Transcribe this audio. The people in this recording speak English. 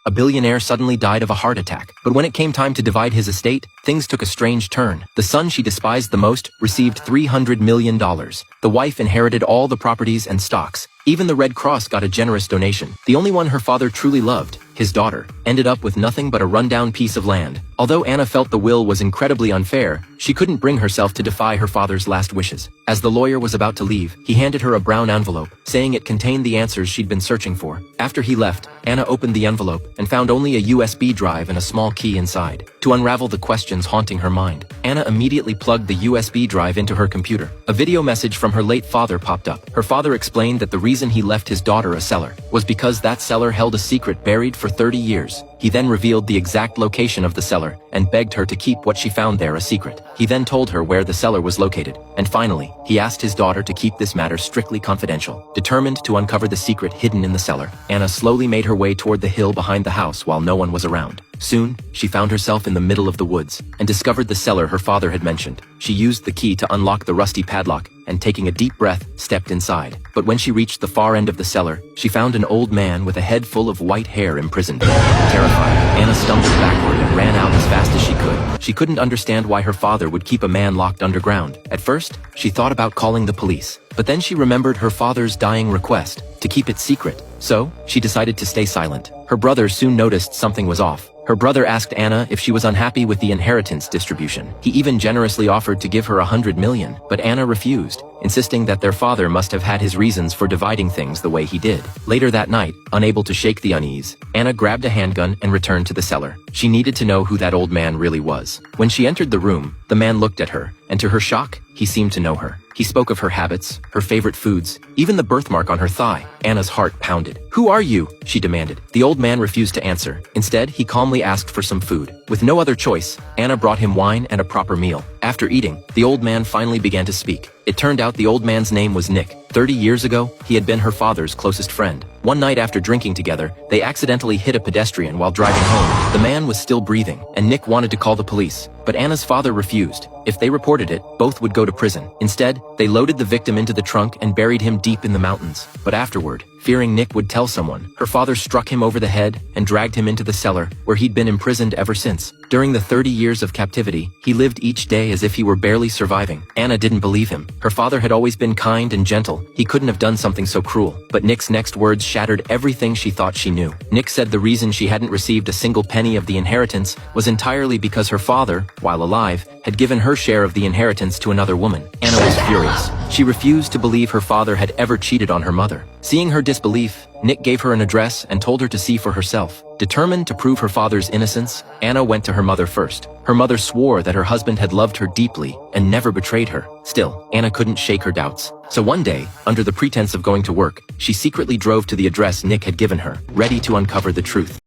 a billionaire suddenly died of a heart attack. But when it came time to divide his estate, things took a strange turn. The son she despised the most received $300 million. The wife inherited all the properties and stocks. Even the Red Cross got a generous donation. The only one her father truly loved, his daughter, ended up with nothing but a rundown piece of land. Although Anna felt the will was incredibly unfair, she couldn't bring herself to defy her father's last wishes. As the lawyer was about to leave, he handed her a brown envelope, saying it contained the answers she'd been searching for. After he left, Anna opened the envelope and found only a USB drive and a small key inside. To unravel the questions haunting her mind, Anna immediately plugged the USB drive into her computer. A video message from her late father popped up. Her father explained that the reason he left his daughter a cellar was because that cellar held a secret buried for 30 years. He then revealed the exact location of the cellar and begged her to keep what she found there a secret. He then told her where the cellar was located. And finally, he asked his daughter to keep this matter strictly confidential. Determined to uncover the secret hidden in the cellar, Anna slowly made her way toward the hill behind the house while no one was around. Soon, she found herself in the middle of the woods and discovered the cellar her father had mentioned. She used the key to unlock the rusty padlock and, taking a deep breath, stepped inside. But when she reached the far end of the cellar, she found an old man with a head full of white hair imprisoned. Terrified, Anna stumbled backward and ran out as fast as she could. She couldn't understand why her father would keep a man locked underground. At first, she thought about calling the police, but then she remembered her father's dying request to keep it secret. So, she decided to stay silent. Her brother soon noticed something was off. Her brother asked Anna if she was unhappy with the inheritance distribution. He even generously offered to give her $100 million, but Anna refused, insisting that their father must have had his reasons for dividing things the way he did. Later that night, unable to shake the unease, Anna grabbed a handgun and returned to the cellar. She needed to know who that old man really was. When she entered the room, the man looked at her, and to her shock, he seemed to know her. He spoke of her habits, her favorite foods, even the birthmark on her thigh. Anna's heart pounded. "Who are you?" she demanded. The old man refused to answer. Instead, he calmly asked for some food. With no other choice, Anna brought him wine and a proper meal. After eating, the old man finally began to speak. It turned out the old man's name was Nick. 30 years ago, he had been her father's closest friend. One night after drinking together, they accidentally hit a pedestrian while driving home. The man was still breathing, and Nick wanted to call the police, but Anna's father refused. If they reported it, both would go to prison. Instead, they loaded the victim into the trunk and buried him deep in the mountains. But afterward, fearing Nick would tell someone, her father struck him over the head and dragged him into the cellar, where he'd been imprisoned ever since. During the 30 years of captivity, he lived each day as if he were barely surviving. Anna didn't believe him. Her father had always been kind and gentle. He couldn't have done something so cruel. But Nick's next words shattered everything she thought she knew. Nick said the reason she hadn't received a single penny of the inheritance was entirely because her father, while alive, had given her share of the inheritance to another woman. Anna was furious. She refused to believe her father had ever cheated on her mother. Seeing her disbelief, Nick gave her an address and told her to see for herself. Determined to prove her father's innocence, Anna went to her mother first. Her mother swore that her husband had loved her deeply and never betrayed her. Still, Anna couldn't shake her doubts. So one day, under the pretense of going to work, she secretly drove to the address Nick had given her, ready to uncover the truth.